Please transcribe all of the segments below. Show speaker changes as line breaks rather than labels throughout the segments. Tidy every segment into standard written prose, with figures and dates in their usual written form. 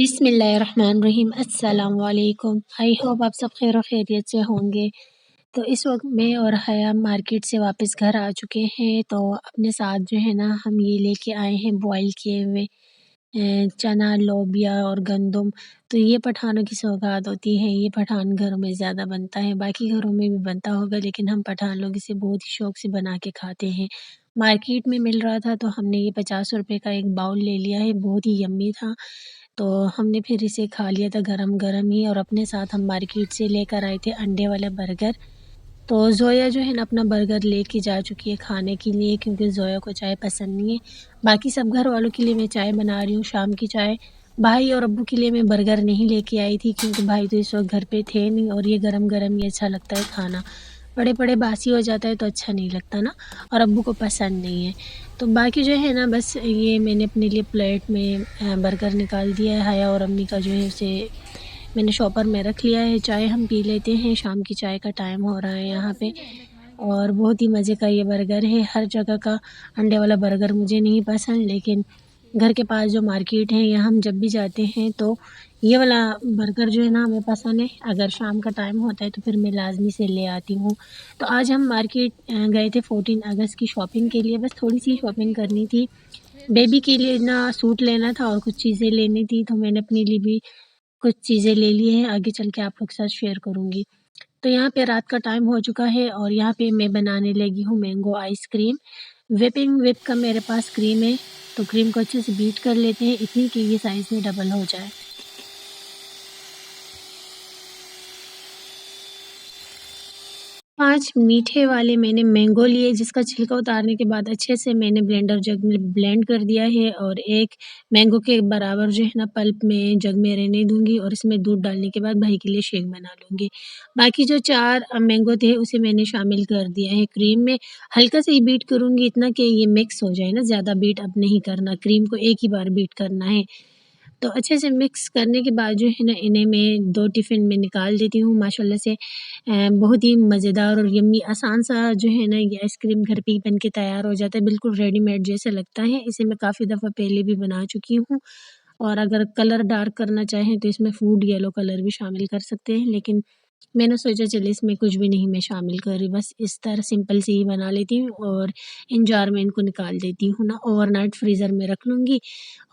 बिस्मिल्लाहिर्रहमानिर्रहीम। अस्सलाम वालेकुम। आई होप आप सब खैर खैरियत से होंगे। तो इस वक्त मैं और हया मार्केट से वापस घर आ चुके हैं। तो अपने साथ जो है ना हम ये लेके आए हैं बॉईल किए हुए चना, लोबिया और गंदम। तो ये पठानों की सौगात होती है। ये पठान घरों में ज़्यादा बनता है, बाकी घरों में भी बनता होगा, लेकिन हम पठान लोग इसे बहुत ही शौक से बना के खाते हैं। मार्केट में मिल रहा था तो हमने ये 50 रुपए का एक बाउल ले लिया है, बहुत ही यम्मी था। तो हमने फिर इसे खा लिया था गरम-गरम ही। और अपने साथ हम मार्केट से लेकर आए थे अंडे वाला बर्गर। तो ज़ोया जो है ना अपना बर्गर लेके जा चुकी है खाने के लिए, क्योंकि ज़ोया को चाय पसंद नहीं है। बाकी सब घर वालों के लिए मैं चाय बना रही हूँ, शाम की चाय। भाई और अब्बू के लिए मैं बर्गर नहीं लेके आई थी, क्योंकि भाई तो इस वक्त घर पे थे नहीं और ये गरम-गरम ही अच्छा लगता है खाना। पड़े-पड़े बासी हो जाता है तो अच्छा नहीं लगता ना, और अब्बू को पसंद नहीं है। तो बाकी जो है ना बस ये मैंने अपने लिए प्लेट में बर्गर निकाल दिया है। हया और अम्मी का जो है उसे मैंने शॉपर में रख लिया है। चाय हम पी लेते हैं, शाम की चाय का टाइम हो रहा है यहाँ पे। और बहुत ही मज़े का ये बर्गर है। हर जगह का अंडे वाला बर्गर मुझे नहीं पसंद, लेकिन घर के पास जो मार्केट है यहाँ हम जब भी जाते हैं तो ये वाला बर्गर जो है ना हमें पसंद है। अगर शाम का टाइम होता है तो फिर मैं लाज़मी से ले आती हूँ। तो आज हम मार्केट गए थे 14 अगस्त की शॉपिंग के लिए। बस थोड़ी सी शॉपिंग करनी थी, बेबी के लिए ना सूट लेना था और कुछ चीज़ें लेनी थी। तो मैंने अपने लिए भी कुछ चीज़ें ले ली हैं, आगे चल के आप लोग के साथ शेयर करूँगी। तो यहाँ पे रात का टाइम हो चुका है और यहाँ पे मैं बनाने लगी हूँ मैंगो आइसक्रीम। व्हिप का मेरे पास क्रीम है, तो क्रीम को अच्छे से बीट कर लेते हैं, इतनी कि ये साइज़ में डबल हो जाए। 5 मीठे वाले मैंने मैंगो लिए, जिसका छिलका उतारने के बाद अच्छे से मैंने ब्लेंडर जग में ब्लेंड कर दिया है। और एक मैंगो के बराबर जो है ना पल्प मैं जग में रहने दूँगी और इसमें दूध डालने के बाद भाई के लिए शेक बना लूँगी। बाकी जो 4 मैंगो थे उसे मैंने शामिल कर दिया है क्रीम में। हल्का सा ही बीट करूँगी, इतना कि ये मिक्स हो जाए ना, ज़्यादा बीट अब नहीं करना, क्रीम को एक ही बार बीट करना है। तो अच्छे से मिक्स करने के बाद जो है ना इन्हें मैं 2 टिफ़िन में निकाल देती हूँ। माशाल्लाह से बहुत ही मज़ेदार और यम्मी आसान सा जो है ना ये आइसक्रीम घर पे ही बन के तैयार हो जाता है, बिल्कुल रेडीमेड जैसा लगता है। इसे मैं काफ़ी दफ़ा पहले भी बना चुकी हूँ। और अगर कलर डार्क करना चाहें तो इसमें फूड येलो कलर भी शामिल कर सकते हैं, लेकिन मैंने सोचा चलिए इसमें कुछ भी नहीं मैं शामिल कर रही, बस इस तरह सिंपल सी ही बना लेती हूँ। और इन जार में इनको निकाल देती हूँ ना, ओवरनाइट फ्रीज़र में रख लूँगी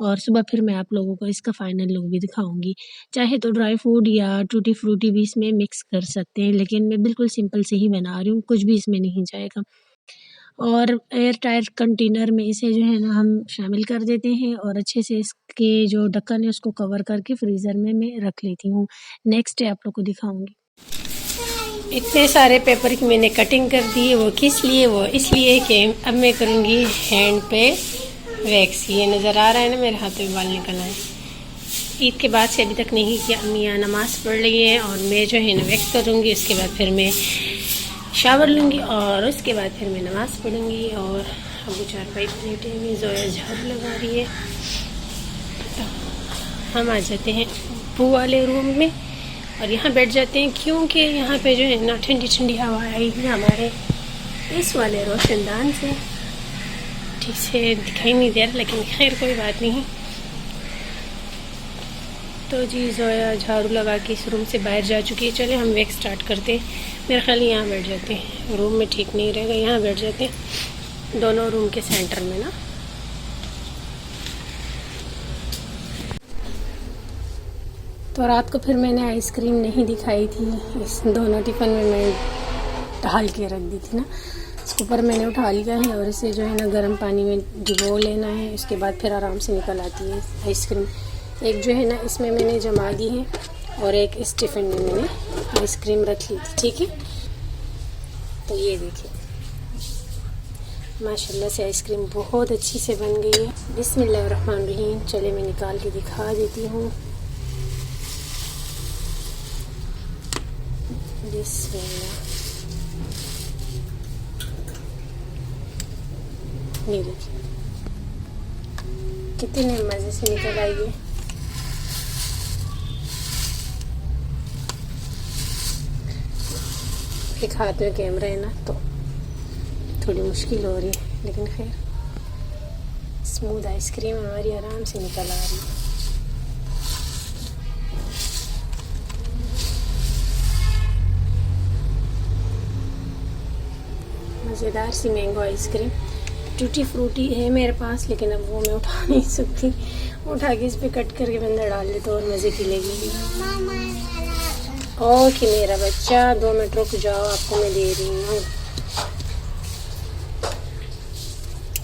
और सुबह फिर मैं आप लोगों को इसका फ़ाइनल लुक भी दिखाऊँगी। चाहे तो ड्राई फ्रूट या टूटी फ्रूटी भी इसमें मिक्स कर सकते हैं, लेकिन मैं बिल्कुल सिंपल से ही बना रही हूँ, कुछ भी इसमें नहीं जाएगा। और एयर टाइट कंटेनर में इसे जो है ना हम शामिल कर देते हैं और अच्छे से इसके जो ढक्कन है उसको कवर करके फ्रीज़र में मैं रख लेती हूँ। नेक्स्ट डे आप लोग को दिखाऊँगी। इतने सारे पेपर की मैंने कटिंग कर दी। वो किस लिए? वो इसलिए कि अब मैं करूँगी हैंड पे वैक्स। ये नज़र आ रहा है ना, मेरे हाथों में बाल निकल आए। ईद के बाद से अभी तक नहीं किया। अम्मी यहाँ नमाज़ पढ़ रही है और मैं जो है ना वैक्स करूँगी। उसके बाद फिर मैं शावर लूँगी और उसके बाद फिर मैं नमाज़ पढ़ूँगी। और अबू चारपाई पर लेटे हुए, ज़ोया झाड़ू लगा रही है। तो हम आ जाते हैं बू वाले रूम में और यहाँ बैठ जाते हैं, क्योंकि यहाँ पे जो है ना ठंडी ठंडी हवा आएगी हमारे इस वाले रोशनदान से। ठीक से दिखाई नहीं दे रहा, लेकिन खैर कोई बात नहीं। तो जी ज़ोया झाड़ू लगा के इस रूम से बाहर जा चुकी है। चले हम वैक्स स्टार्ट करते हैं। मेरे ख्याल यहाँ बैठ जाते हैं, रूम में ठीक नहीं रहेगा, यहाँ बैठ जाते हैं दोनों रूम के सेंटर में ना। तो रात को फिर मैंने आइसक्रीम नहीं दिखाई थी, इस दोनों टिफ़िन में मैं डाल के रख दी थी ना। इसके ऊपर मैंने उठा लिया है और इसे जो है ना गर्म पानी में डिबो लेना है। उसके बाद फिर आराम से निकल आती है आइसक्रीम। एक जो है ना इसमें मैंने जमा दी है और एक इस टिफ़िन में मैंने आइसक्रीम रख ली थी, ठीक है। तो ये देखिए माशाल्लाह से आइसक्रीम बहुत अच्छी से बन गई है। बिस्मिल्लाहिर्रहमानिर्रहीम। चले मैं निकाल के दिखा देती हूँ। ये देखिए कितने मज़े से निकल आई है। एक हाथ में कैमरा है ना तो थोड़ी मुश्किल हो रही है, लेकिन खैर स्मूथ आइसक्रीम हमारी आराम से निकल आ रही है। मज़ेदार सी मैंगो आइसक्रीम। टूटी फ्रूटी है मेरे पास, लेकिन अब वो मैं उठा नहीं सकती। उठा के इस पर कट करके अंदर डाल दे तो और मज़े की लगेगी। ओके मेरा बच्चा, 2 मिनट रुक जाओ, आपको मैं दे रही हूँ।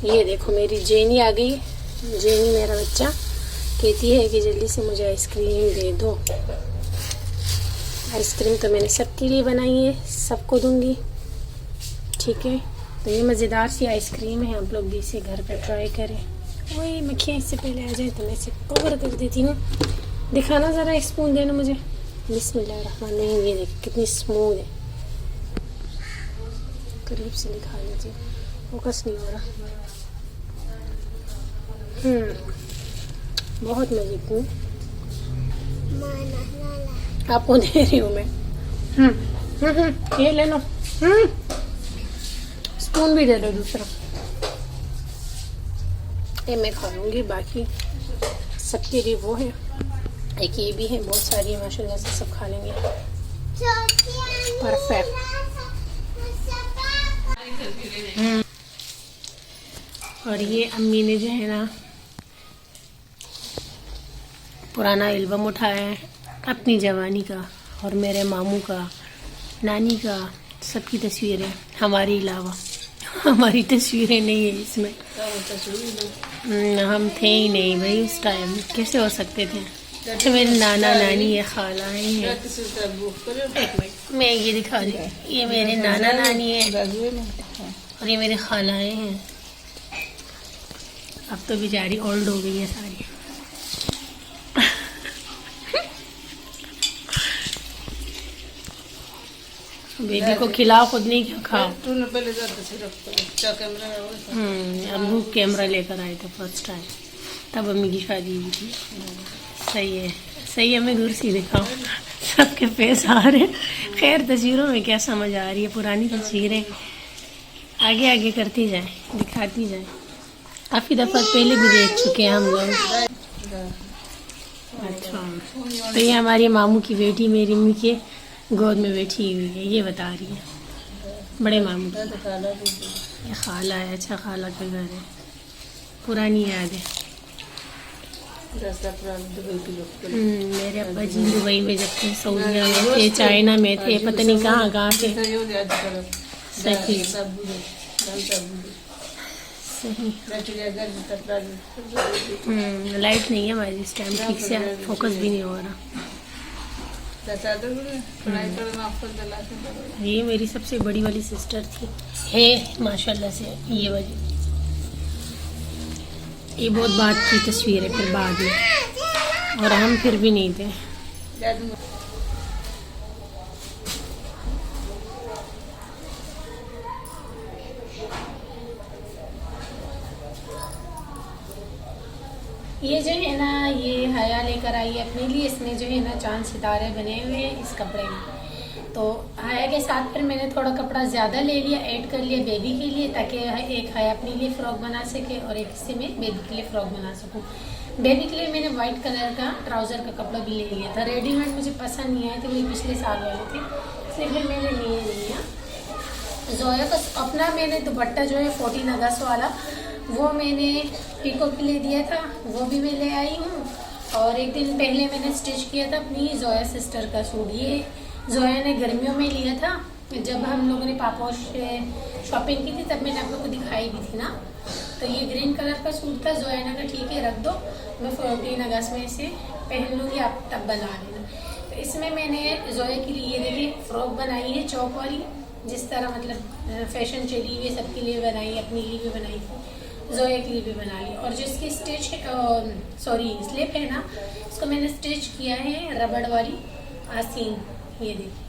ये देखो मेरी जेनी आ गई। जेनी मेरा बच्चा कहती है कि जल्दी से मुझे आइसक्रीम दे दो। आइसक्रीम तो मैंने सबके लिए बनाई है, सबको दूंगी, ठीक है। तो ये मज़ेदार सी आइसक्रीम है, आप लोग भी इसे घर पर ट्राई करें। वही मक्खियाँ इससे पहले आ जाए तो मैं इसे कवर कर देती हूँ। दिखाना ज़रा, एक स्पून देना मुझे। बिस्मिल्लाहिर्रहमानिर्रहीम। ये देखिए कितनी स्मूथ है, करीब से दिखा लीजिए, फोकस नहीं हो रहा। बहुत मज़े की, आपको दे रही हूँ मैं। ये ले लो। स्पून भी दे दो दूसरा, ये मैं खा लूँगी, बाकी सबके लिए वो है। एक ये भी है, बहुत सारी है माशाल्लाह से, सब खा लेंगे। परफेक्ट। और ये अम्मी ने जो है ना पुराना एल्बम उठाया है अपनी जवानी का और मेरे मामू का, नानी का, सबकी तस्वीरें, हमारे अलावा। हमारी तस्वीरें नहीं है इसमें, हम थे ही नहीं भाई उस टाइम, कैसे हो सकते थे। तो मेरे नाना नानी है, खालाएँ हैं। एक मिनट मैं ये दिखा रही, ये मेरे नाना नानी है और ये मेरे खालाएँ हैं। अब तो बेचारी ओल्ड हो गई है सारी। बेबी को खिलाओ, खुद नहीं खाओ। अबू कैमरा लेकर आए थे फर्स्ट टाइम, तब अम्मी की शादी हुई थी। सही है, सही है, मैं दूर से दिखाऊँ, सबके फेस आ रहे। खैर तस्वीरों में क्या समझ आ रही है, पुरानी तस्वीरें आगे आगे करती जाए, दिखाती जाए। काफ़ी दफ़ा पहले भी देख चुके हैं हम लोग। अच्छा, तो ये हमारी मामू की बेटी मेरी अम्मी के गोद में बैठी हुई है, ये बता रही है, बड़े मामू की। ये खाला है, अच्छा खाला का घर है, पुरानी याद है। मेरे अब्बा जी दुबई में जब थे, सऊदीया में थे, चाइना में थे, पता नहीं कहाँ कहाँ थे। सही सही। लाइट नहीं है हमारी इस टाइम, ठीक से फोकस भी नहीं हो रहा। ये मेरी सबसे बड़ी वाली सिस्टर थी, है माशाल्लाह से ये वाली। ये बहुत बात की तस्वीर है, फिर बाद में, और हम फिर भी नहीं थे। ये जो है ना, ये हया लेकर आई है अपने लिए। इसमें जो है ना चांद सितारे बने हुए हैं इस कपड़े में। तो हया के साथ फिर मैंने थोड़ा कपड़ा ज़्यादा ले लिया, ऐड कर लिया बेबी के लिए, ताकि एक हया अपने लिए फ़्रॉक बना सके और एक हिस्से में बेबी के लिए फ़्रॉक बना सकूं। बेबी के लिए मैंने वाइट कलर का ट्राउज़र का कपड़ा भी ले लिया था। रेडीमेड मुझे पसंद नहीं आए थे, वही पिछले साल वाले थे, इसलिए फिर मैंने लिए लिया। जोया का अपना मैंने दुपट्टा जो है 14 अगस्त वाला, वो मैंने पीको के लिए दिया था, वो भी मैं ले आई हूँ। और एक दिन पहले मैंने स्टिच किया था अपनी जोया सिस्टर का सूट। ये जोया ने गर्मियों में लिया था, जब हम लोगों ने पापोश से शॉपिंग की थी, तब मैंने आप लोग को दिखाई भी थी ना। तो ये ग्रीन कलर का सूट था। जोया ने कहा ठीक है रख दो, मैं 14 अगस्त में इसे पहन लूँगी, आप तब बना लेना। तो इसमें मैंने जोया के लिए देखिए फ्रॉक बनाई है चौक वाली, जिस तरह मतलब फैशन चली हुई सबके लिए बनाई, अपने लिए भी बनाई थी, जोया के लिए भी बना ली। और जो इसकी स्टिच स्लिप है ना, इसको मैंने स्टिच किया है रबड़ वाली आसीन। ये देखिए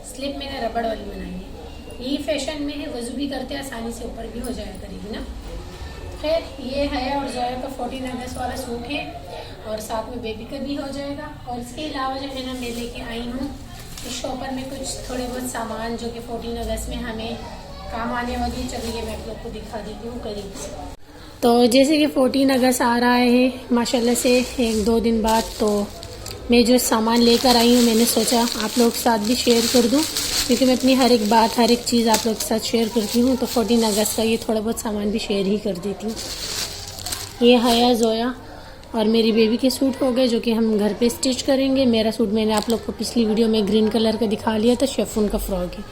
स्लिप मैंने रबड़ वाली बनाई है, यही फैशन में है, वजू भी करते आसानी से ऊपर भी हो जाया करेगी ना। खैर ये है और जोया का 14 अगस्त वाला सूट है, और साथ में बेबी का भी हो जाएगा। और इसके अलावा जो है ना मैं लेके आई हूँ इस शॉपर में कुछ थोड़े बहुत सामान जो कि 14 अगस्त में हमें काम आने वाली। चलिए मैं आप लोग को दिखा देती हूँ करीब से। तो जैसे कि 14 अगस्त आ रहा है माशाल्लाह से 1-2 दिन बाद, तो मैं जो सामान लेकर आई हूँ मैंने सोचा आप लोग के साथ भी शेयर कर दूँ। क्योंकि मैं अपनी हर एक बात, हर एक चीज़ आप लोग के साथ शेयर करती हूँ, तो 14 अगस्त का ये थोड़ा बहुत सामान भी शेयर ही कर देती हूँ। ये हया, जोया और मेरी बेबी के सूट हो गए, जो कि हम घर पे स्टिच करेंगे। मेरा सूट मैंने आप लोग को पिछली वीडियो में ग्रीन कलर का दिखा लिया था, शिफॉन का फ्रॉक है।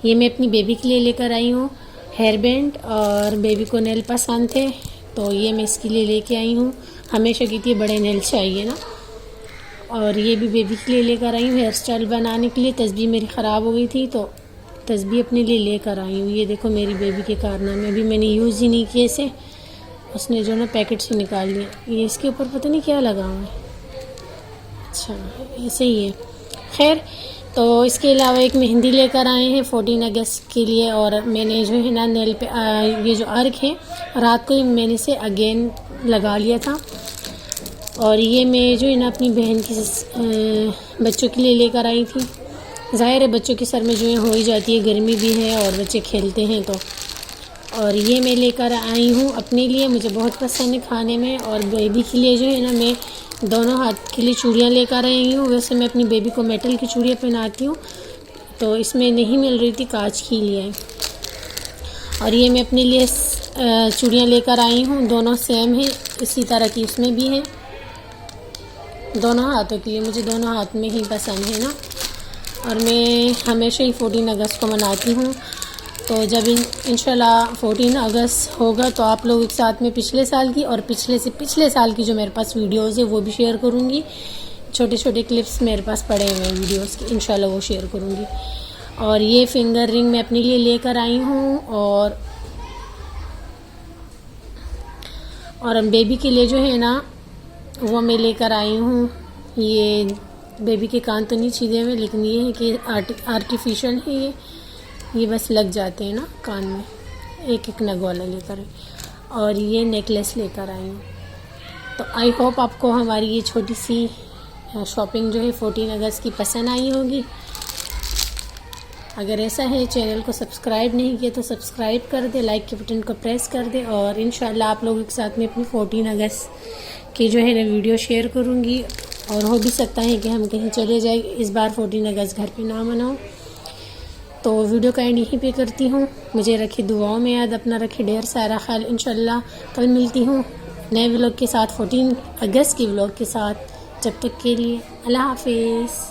ये मैं अपनी बेबी के लिए लेकर आई हूँ हेयर बैंड, और बेबी को नेल पसंद थे तो ये मैं इसके लिए लेके आई हूँ। हमेशा कहती है बड़े नेल चाहिए ना। और ये भी बेबी के लिए लेकर आई हूँ हेयर स्टाइल बनाने के लिए। तस्बीह मेरी ख़राब हो गई थी तो तस्बीह अपने लिए लेकर आई हूँ। ये देखो मेरी बेबी के कारनामे, अभी मैंने यूज़ ही नहीं किए इसे, उसने जो ना पैकेट से निकाल लिया। ये इसके ऊपर पता नहीं क्या लगा हुआ है, अच्छा ऐसे ही है। खैर, तो इसके अलावा एक मेहंदी लेकर आए हैं 14 अगस्त के लिए। और मैंने जो है ना नेल पे ये जो अर्क है, रात को ही मैंने इसे अगेन लगा लिया था। और ये मैं जो है ना अपनी बहन की बच्चों के लिए लेकर आई थी। ज़ाहिर है बच्चों के सर में जो है हो ही जाती है, गर्मी भी है और बच्चे खेलते हैं तो। और ये मैं लेकर आई हूँ अपने लिए, मुझे बहुत पसंद है खाने में। और बेबी के लिए जो है ना मैं दोनों हाथ के लिए चूड़ियाँ लेकर आई हूँ। वैसे मैं अपनी बेबी को मेटल की चूड़ियाँ पहनाती हूँ, तो इसमें नहीं मिल रही थी, कांच की लिए। और ये मैं अपने लिए चूड़ियाँ लेकर आई हूँ, दोनों सेम है, इसी तरह की इसमें भी है, दोनों हाथों के लिए। मुझे दोनों हाथ में ही पसंद है ना। और मैं हमेशा ही 14 अगस्त को मनाती हूँ। तो जब इंशाल्लाह 14 अगस्त होगा तो आप लोगों के साथ में पिछले साल की और पिछले से पिछले साल की जो मेरे पास वीडियोज़ है वो भी शेयर करूँगी। छोटे छोटे क्लिप्स मेरे पास पड़े हुए हैं वीडियोज़ के, इंशाल्लाह वो शेयर करूँगी। और ये फिंगर रिंग मैं अपने लिए लेकर आई हूँ। और बेबी के लिए जो है ना वो मैं लेकर आई हूँ। ये बेबी के कान तो नहीं छीदे हुए, लेकिन ये है कि आर्टिफिशियल है, ये बस लग जाते हैं ना कान में, एक एक नग वाला लेकर। और ये नेकलेस लेकर आई हूँ। तो आई होप आपको हमारी ये छोटी सी शॉपिंग जो है 14 अगस्त की पसंद आई होगी। अगर ऐसा है, चैनल को सब्सक्राइब नहीं किया तो सब्सक्राइब कर दे, लाइक के बटन को प्रेस कर दे। और इंशाल्लाह आप लोगों के साथ में अपनी 14 अगस्त की जो है ना वीडियो शेयर करूँगी। और हो भी सकता है कि हम कहीं चले जाए, इस बार 14 अगस्त घर पे ना मनाओ। तो वीडियो का एंड यहीं पे करती हूँ। मुझे रखी दुआओं में याद, अपना रखी ढेर सारा ख्याल। इंशाल्लाह कल मिलती हूँ नए व्लॉग के साथ, 14 अगस्त की व्लॉग के साथ। जब तक के लिए अल्लाह हाफिज़।